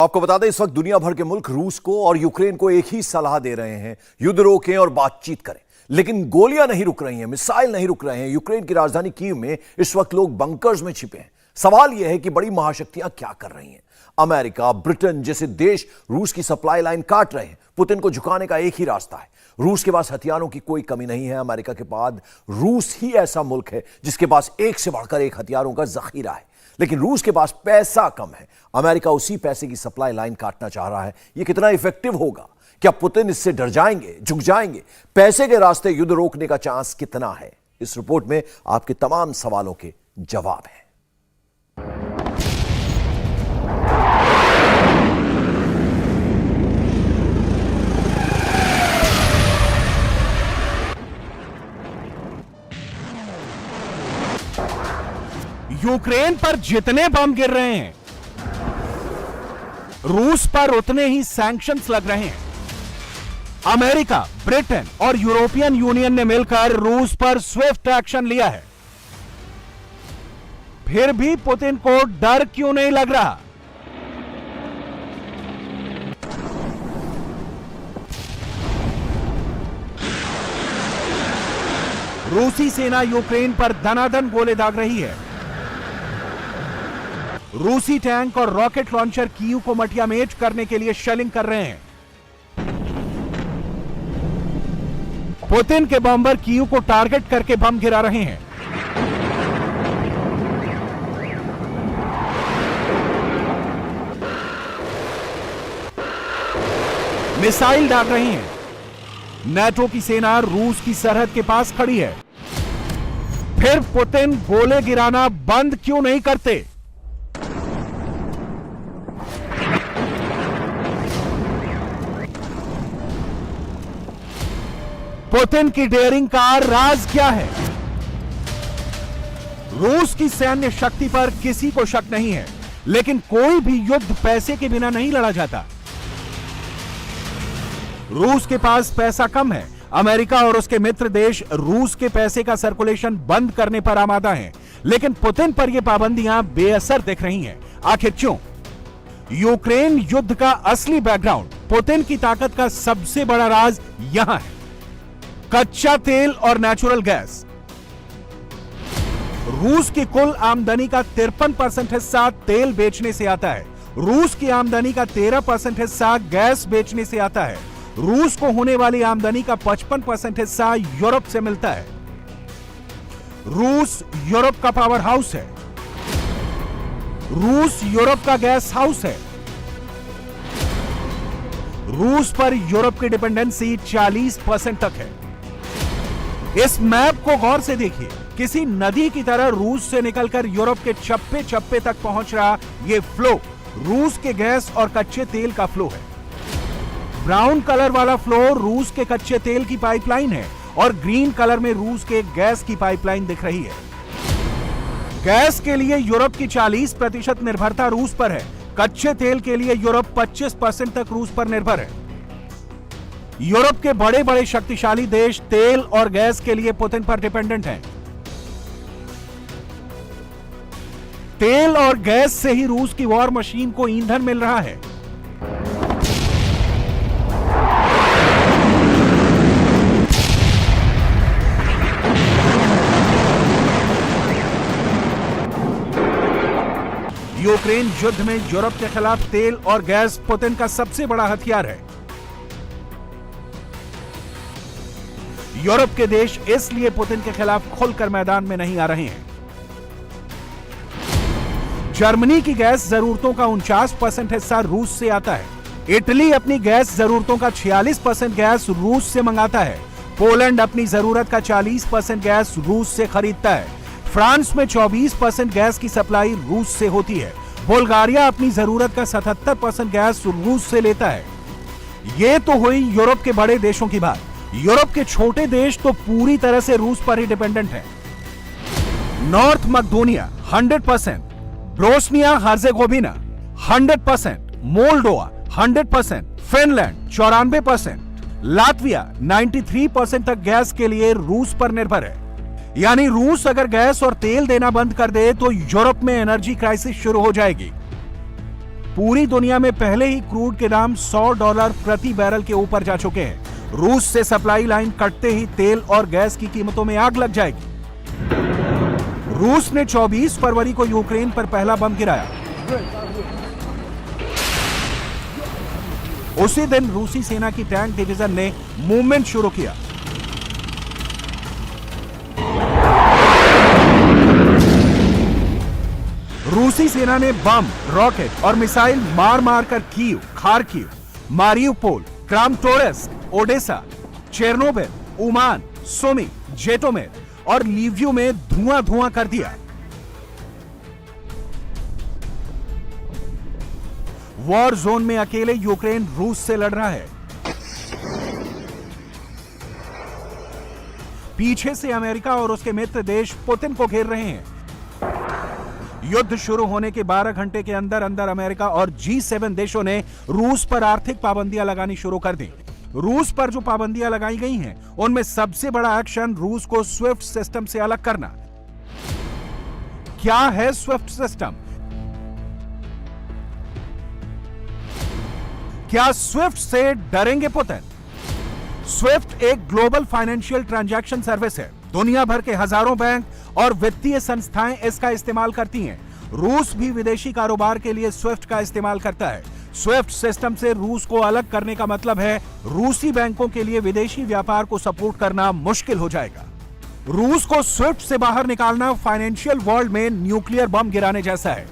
आपको बता दें, इस वक्त दुनिया भर के मुल्क रूस को और यूक्रेन को एक ही सलाह दे रहे हैं, युद्ध रोकें और बातचीत करें। लेकिन गोलियां नहीं रुक रही हैं, मिसाइल नहीं रुक रहे हैं। यूक्रेन की राजधानी कीव में इस वक्त लोग बंकर्स में छिपे हैं। सवाल यह है कि बड़ी महाशक्तियां क्या कर रही हैं। अमेरिका, ब्रिटेन जैसे देश रूस की सप्लाई लाइन काट रहे हैं। पुतिन को झुकाने का एक ही रास्ता है। रूस के पास हथियारों की कोई कमी नहीं है। अमेरिका के बाद रूस ही ऐसा मुल्क है जिसके पास एक से बढ़कर एक हथियारों का जखीरा है। लेकिन रूस के पास पैसा कम है। अमेरिका उसी पैसे की सप्लाई लाइन काटना चाह रहा है। यह कितना इफेक्टिव होगा? क्या पुतिन इससे डर जाएंगे, झुक जाएंगे? पैसे के रास्ते युद्ध रोकने का चांस कितना है? इस रिपोर्ट में आपके तमाम सवालों के जवाब हैं। यूक्रेन पर जितने बम गिर रहे हैं, रूस पर उतने ही सैंक्शंस लग रहे हैं। अमेरिका, ब्रिटेन और यूरोपियन यूनियन ने मिलकर रूस पर स्विफ्ट एक्शन लिया है। फिर भी पुतिन को डर क्यों नहीं लग रहा? रूसी सेना यूक्रेन पर दनादन गोले दाग रही है। रूसी टैंक और रॉकेट लॉन्चर कीव को मटियामेट करने के लिए शेलिंग कर रहे हैं। पुतिन के बॉम्बर कीव को टारगेट करके बम गिरा रहे हैं। मिसाइल दाग रही हैं। नाटो की सेना रूस की सरहद के पास खड़ी है। फिर पुतिन गोले गिराना बंद क्यों नहीं करते? पुतिन की डेयरिंग का राज क्या है? रूस की सैन्य शक्ति पर किसी को शक नहीं है, लेकिन कोई भी युद्ध पैसे के बिना नहीं लड़ा जाता। रूस के पास पैसा कम है। अमेरिका और उसके मित्र देश रूस के पैसे का सर्कुलेशन बंद करने पर आमादा हैं, लेकिन पुतिन पर यह पाबंदियां बेअसर दिख रही हैं। आखिर क्यों? यूक्रेन युद्ध का असली बैकग्राउंड, पुतिन की ताकत का सबसे बड़ा राज यहां है। कच्चा तेल और नेचुरल गैस। रूस की कुल आमदनी का 53% हिस्सा तेल बेचने से आता है। रूस की आमदनी का 13% हिस्सा गैस बेचने से आता है। रूस को होने वाली आमदनी का 55% हिस्सा यूरोप से मिलता है। रूस यूरोप का पावर हाउस है। रूस यूरोप का गैस हाउस है। रूस पर यूरोप की डिपेंडेंसी 40% तक है। इस मैप को गौर से देखिए। किसी नदी की तरह रूस से निकलकर यूरोप के चप्पे चप्पे तक पहुंच रहा यह फ्लो रूस के गैस और कच्चे तेल का फ्लो है। ब्राउन कलर वाला फ्लो रूस के कच्चे तेल की पाइपलाइन है और ग्रीन कलर में रूस के गैस की पाइपलाइन दिख रही है। गैस के लिए यूरोप की 40% निर्भरता रूस पर है। कच्चे तेल के लिए यूरोप 25% तक रूस पर निर्भर है। यूरोप के बड़े बड़े शक्तिशाली देश तेल और गैस के लिए पुतिन पर डिपेंडेंट हैं। तेल और गैस से ही रूस की वॉर मशीन को ईंधन मिल रहा है। यूक्रेन युद्ध में यूरोप के खिलाफ तेल और गैस पुतिन का सबसे बड़ा हथियार है। यूरोप के देश इसलिए पुतिन के खिलाफ खुलकर मैदान में नहीं आ रहे हैं। जर्मनी की गैस जरूरतों का 49% हिस्सा रूस से आता है। इटली अपनी गैस जरूरतों का 46% गैस रूस से मंगाता है। पोलैंड अपनी जरूरत का 40% गैस रूस से खरीदता है। फ्रांस में 24% गैस की सप्लाई रूस से होती है। बुल्गारिया अपनी जरूरत का 77% गैस रूस से लेता है। यह तो हुई यूरोप के बड़े देशों की बात। यूरोप के छोटे देश तो पूरी तरह से रूस पर ही डिपेंडेंट हैं। North Macedonia 100%, Bosnia Herzegovina 100%, Moldova 100%, Finland 94%, Latvia 93% तक गैस के लिए रूस पर निर्भर है। यानी रूस अगर गैस और तेल देना बंद कर दे तो यूरोप में एनर्जी क्राइसिस शुरू हो जाएगी। पूरी दुनिया में पहले ही क्रूड के दाम $100 प्रति बैरल के ऊपर जा चुके हैं। रूस से सप्लाई लाइन कटते ही तेल और गैस की कीमतों में आग लग जाएगी। रूस ने 24 फरवरी को यूक्रेन पर पहला बम गिराया। उसी दिन रूसी सेना की टैंक डिवीजन ने मूवमेंट शुरू किया। रूसी सेना ने बम, रॉकेट और मिसाइल मार मार कर Kyiv, Kharkiv, Mariupol, Kramatorsk, Odesa, Chernobyl, Uman, Sumy, जेटोमेर और लीविव में धुआं धुआं कर दिया। वॉर जोन में अकेले यूक्रेन रूस से लड़ रहा है। पीछे से अमेरिका और उसके मित्र देश पुतिन को घेर रहे हैं। युद्ध शुरू होने के 12 घंटे के अंदर अंदर अमेरिका और G7 देशों ने रूस पर आर्थिक पाबंदियां लगानी शुरू कर दी। रूस पर जो पाबंदियां लगाई गई हैं, उनमें सबसे बड़ा एक्शन रूस को स्विफ्ट सिस्टम से अलग करना। क्या है स्विफ्ट सिस्टम? क्या स्विफ्ट से डरेंगे पुतिन? स्विफ्ट एक ग्लोबल फाइनेंशियल ट्रांजैक्शन सर्विस है। दुनिया भर के हजारों बैंक और वित्तीय संस्थाएं इसका इस्तेमाल करती हैं। रूस भी विदेशी कारोबार के लिए स्विफ्ट का इस्तेमाल करता है। स्विफ्ट सिस्टम से रूस को अलग करने का मतलब है रूसी बैंकों के लिए विदेशी व्यापार को सपोर्ट करना मुश्किल हो जाएगा। रूस को स्विफ्ट से बाहर निकालना फाइनेंशियल वर्ल्ड में न्यूक्लियर बम गिराने जैसा है।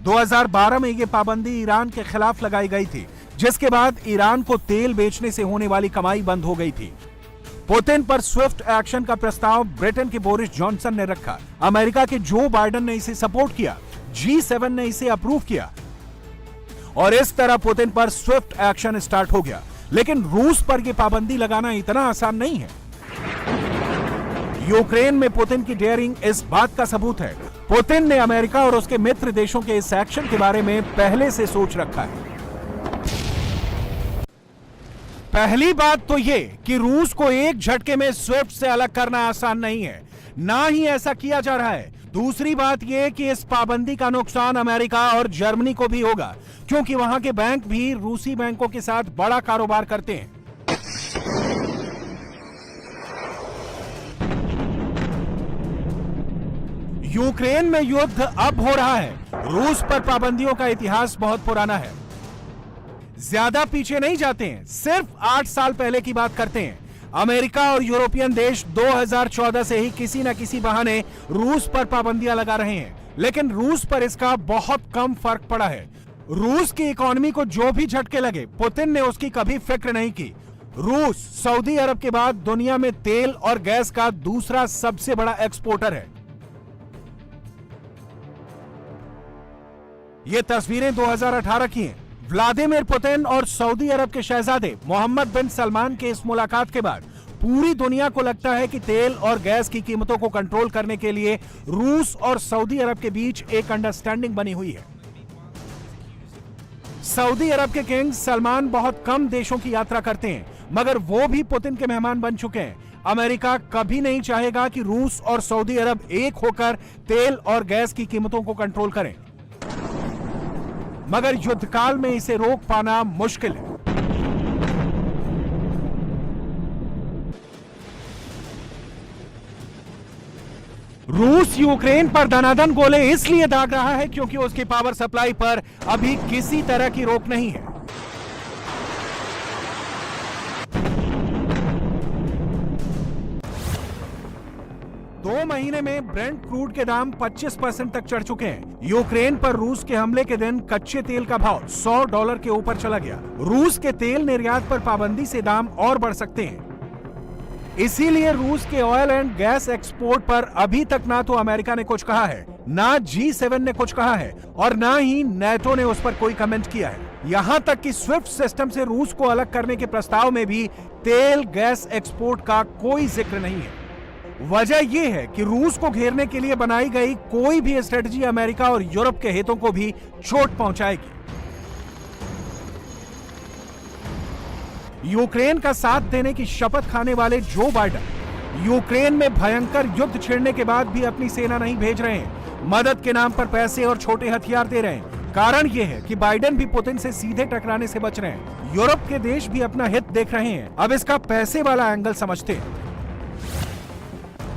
2012 में यह पाबंदी ईरान के खिलाफ लगाई गई थी, जिसके बाद ईरान को तेल बेचने से होने वाली कमाई बंद हो गई थी। पुतिन पर स्विफ्ट एक्शन का प्रस्ताव ब्रिटेन के बोरिस जॉनसन ने रखा। अमेरिका के जो बाइडेन ने इसे सपोर्ट किया। G7 ने इसे अप्रूव किया और इस तरह पुतिन पर स्विफ्ट एक्शन स्टार्ट हो गया। लेकिन रूस पर यह पाबंदी लगाना इतना आसान नहीं है। यूक्रेन में पुतिन की डेयरिंग इस बात का सबूत है। पुतिन ने अमेरिका और उसके मित्र देशों के इस एक्शन के बारे में पहले से सोच रखा है। पहली बात तो यह कि रूस को एक झटके में स्विफ्ट से अलग करना आसान नहीं है, ना ही ऐसा किया जा रहा है। दूसरी बात यह कि इस पाबंदी का नुकसान अमेरिका और जर्मनी को भी होगा, क्योंकि वहां के बैंक भी रूसी बैंकों के साथ बड़ा कारोबार करते हैं। यूक्रेन में युद्ध अब हो रहा है। रूस पर पाबंदियों का इतिहास बहुत पुराना है। ज्यादा पीछे नहीं जाते हैं, सिर्फ 8 साल पहले की बात करते हैं। अमेरिका और यूरोपियन देश 2014 से ही किसी न किसी बहाने रूस पर पाबंदियां लगा रहे हैं, लेकिन रूस पर इसका बहुत कम फर्क पड़ा है। रूस की इकोनॉमी को जो भी झटके लगे, पुतिन ने उसकी कभी फिक्र नहीं की। रूस सऊदी अरब के बाद दुनिया में तेल और गैस का दूसरा सबसे बड़ा एक्सपोर्टर है। ये तस्वीरें 2018 की हैं। व्लादिमीर पुतिन और सऊदी अरब के शहजादे मोहम्मद बिन सलमान के इस मुलाकात के बाद पूरी दुनिया को लगता है कि तेल और गैस की कीमतों को कंट्रोल करने के लिए रूस और सऊदी अरब के बीच एक अंडरस्टैंडिंग बनी हुई है। सऊदी अरब के किंग सलमान बहुत कम देशों की यात्रा करते हैं, मगर वो भी पुतिन के मेहमान बन चुके हैं। अमेरिका कभी नहीं चाहेगा कि रूस और सऊदी अरब एक होकर तेल और गैस की कीमतों को कंट्रोल करें, मगर युद्धकाल में इसे रोक पाना मुश्किल है। रूस यूक्रेन पर दनादन गोले इसलिए दाग रहा है क्योंकि उसकी पावर सप्लाई पर अभी किसी तरह की रोक नहीं है। दो महीने में ब्रेंट क्रूड के दाम 25% तक चढ़ चुके हैं। यूक्रेन पर रूस के हमले के दिन कच्चे तेल का भाव $100 के ऊपर चला गया। रूस के तेल निर्यात पर पाबंदी से दाम और बढ़ सकते हैं। इसीलिए रूस के ऑयल एंड गैस एक्सपोर्ट पर अभी तक ना तो अमेरिका ने कुछ कहा है, ना G7 ने कुछ कहा है और ना ही नेटो ने उस पर कोई कमेंट किया है। यहां तक कि स्विफ्ट सिस्टम से रूस को अलग करने के प्रस्ताव में भी तेल गैस एक्सपोर्ट का कोई जिक्र नहीं है। वजह यह है कि रूस को घेरने के लिए बनाई गई कोई भी स्ट्रेटजी अमेरिका और यूरोप के हितों को भी चोट पहुंचाएगी। यूक्रेन का साथ देने की शपथ खाने वाले जो बाइडेन यूक्रेन में भयंकर युद्ध छिड़ने के बाद भी अपनी सेना नहीं भेज रहे हैं। मदद के नाम पर पैसे और छोटे हथियार दे रहे हैं, कारण यह है कि बाइडेन भी पुतिन से सीधे टकराने से बच रहे हैं। यूरोप के देश भी अपना हित देख रहे हैं। अब इसका पैसे वाला एंगल समझते हैं।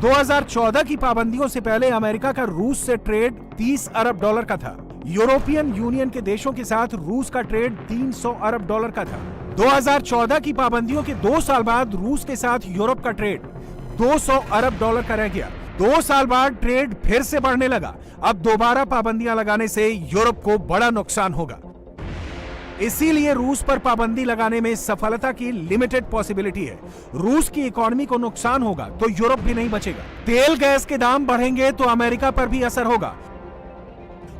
2014 की पाबंदियों से पहले अमेरिका का रूस से ट्रेड 30 अरब डॉलर का था। यूरोपियन यूनियन के देशों के साथ रूस का ट्रेड 300 अरब डॉलर का था। 2014 की पाबंदियों के 2 साल बाद रूस के साथ यूरोप का ट्रेड 200 अरब डॉलर का रह गया। 2 साल बाद ट्रेड फिर से बढ़ने लगा। अब दोबारा पाबंदियां लगाने से यूरोप को बड़ा नुकसान होगा। इसीलिए रूस पर पाबंदी लगाने में सफलता की लिमिटेड पॉसिबिलिटी है। रूस की इकोनॉमी को नुकसान होगा तो यूरोप भी नहीं बचेगा। तेल गैस के दाम बढ़ेंगे तो अमेरिका पर भी असर होगा।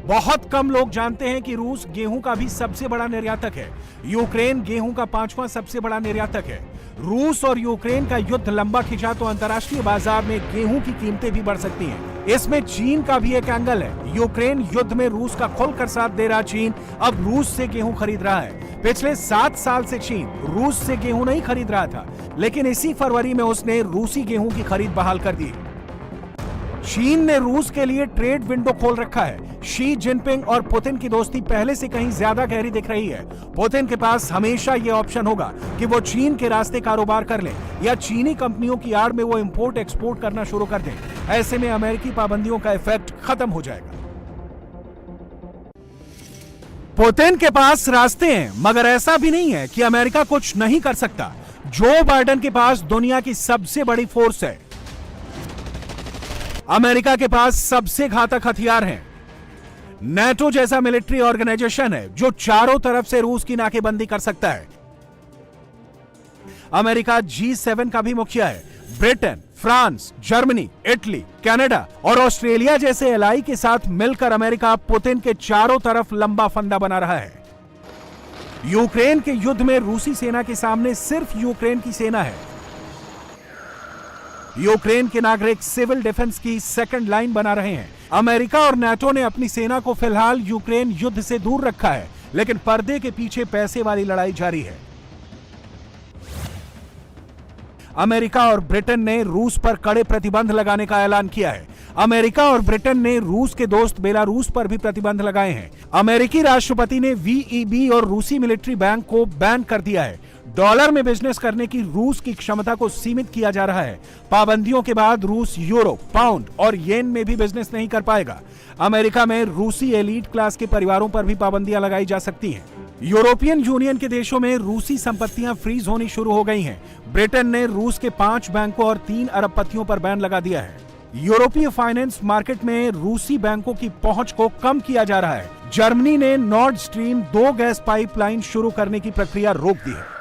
बहुत कम लोग जानते हैं कि रूस गेहूं का भी सबसे बड़ा निर्यातक है। यूक्रेन गेहूं का 5वां सबसे बड़ा निर्यातक है। रूस और यूक्रेन का युद्ध लंबा खिंचा तो अंतर्राष्ट्रीय बाजार में गेहूं की कीमतें भी बढ़ सकती हैं। इसमें चीन का भी एक एंगल है। यूक्रेन युद्ध में रूस का खुलकर साथ दे रहा चीन अब रूस से गेहूं खरीद रहा है। पिछले 7 साल से चीन रूस से गेहूं नहीं खरीद रहा था, लेकिन इसी फरवरी में उसने रूसी गेहूं की खरीद बहाल कर दी। चीन ने रूस के लिए ट्रेड विंडो खोल रखा है। शी जिनपिंग और पुतिन की दोस्ती पहले से कहीं ज्यादा गहरी दिख रही है। पुतिन के पास हमेशा यह ऑप्शन होगा कि वो चीन के रास्ते कारोबार कर ले या चीनी कंपनियों की आड़ में वो इंपोर्ट एक्सपोर्ट करना शुरू कर दें। ऐसे में अमेरिकी पाबंदियों का इफेक्ट खत्म हो जाएगा। पुतिन के पास रास्ते हैं, मगर ऐसा भी नहीं है कि अमेरिका कुछ नहीं कर सकता। जो बाइडेन के पास दुनिया की सबसे बड़ी फोर्स है। अमेरिका के पास सबसे घातक हथियार हैं। नेटो जैसा मिलिट्री ऑर्गेनाइजेशन है जो चारों तरफ से रूस की नाकेबंदी कर सकता है। अमेरिका G7 का भी मुखिया है। Britain, France, Germany, Italy, Canada और ऑस्ट्रेलिया जैसे एलाई के साथ मिलकर अमेरिका पुतिन के चारों तरफ लंबा फंदा बना रहा है। यूक्रेन के युद्ध में रूसी सेना के सामने सिर्फ यूक्रेन की सेना है। यूक्रेन के नागरिक सिविल डिफेंस की सेकंड लाइन बना रहे हैं। अमेरिका और नाटो ने अपनी सेना को फिलहाल यूक्रेन युद्ध से दूर रखा है, लेकिन पर्दे के पीछे पैसे वाली लड़ाई जारी है। अमेरिका और ब्रिटेन ने रूस पर कड़े प्रतिबंध लगाने का ऐलान किया है। अमेरिका और ब्रिटेन ने रूस के दोस्त बेलारूस पर भी प्रतिबंध लगाए हैं। अमेरिकी राष्ट्रपति ने VEB और रूसी मिलिट्री बैंक को बैन कर दिया है। डॉलर में बिजनेस करने की रूस की क्षमता को सीमित किया जा रहा है। पाबंदियों के बाद रूस यूरो, पाउंड और येन में भी बिजनेस नहीं कर पाएगा। अमेरिका में रूसी एलीट क्लास के परिवारों पर भी पाबंदियां लगाई जा सकती हैं। यूरोपियन यूनियन के देशों में रूसी संपत्तियां फ्रीज होनी शुरू हो गई हैं। ब्रिटेन ने रूस के 5 बैंकों और 3 अरबपतियों पर बैन लगा दिया है। यूरोपीय फाइनेंस मार्केट में रूसी बैंकों की पहुंच को कम किया जा रहा है। जर्मनी ने नॉर्ड स्ट्रीम 2 गैस पाइपलाइन शुरू करने की प्रक्रिया रोक दी है।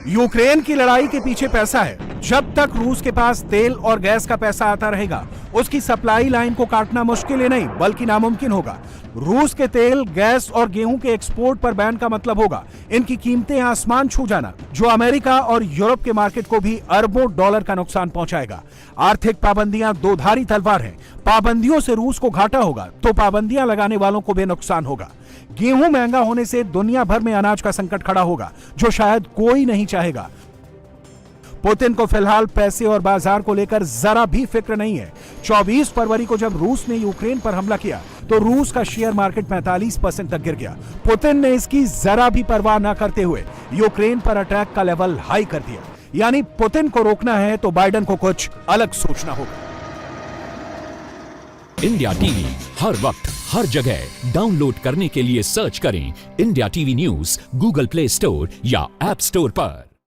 यूक्रेन की लड़ाई के पीछे पैसा है। जब तक रूस के पास तेल और गैस का पैसा आता रहेगा, उसकी सप्लाई लाइन को काटना मुश्किल ही नहीं बल्कि नामुमकिन होगा। रूस के तेल, गैस और गेहूं के एक्सपोर्ट पर बैन का मतलब होगा इनकी कीमतें आसमान छू जाना, जो अमेरिका और यूरोप के मार्केट को भी अरबों डॉलर का नुकसान पहुंचाएगा। आर्थिक पाबंदियां दो धारी तलवार हैं। पाबंदियों से रूस को घाटा होगा तो पाबंदियां लगाने वालों को भी नुकसान होगा। गेहूं महंगा होने से दुनिया भर में अनाज का संकट खड़ा होगा, जो शायद कोई नहीं चाहेगा। पुतिन को फिलहाल पैसे और बाजार को लेकर जरा भी फिक्र नहीं है। 24 फरवरी को जब रूस ने यूक्रेन पर हमला किया तो रूस का शेयर मार्केट 45% तक गिर गया। पुतिन ने इसकी जरा भी परवाह न करते हुए यूक्रेन पर अटैक का लेवल हाई कर दिया। यानी पुतिन को रोकना है तो बाइडेन को कुछ अलग सोचना होगा। इंडिया टीवी हर वक्त हर जगह डाउनलोड करने के लिए सर्च करें India TV news Google play store या ऐप स्टोर पर।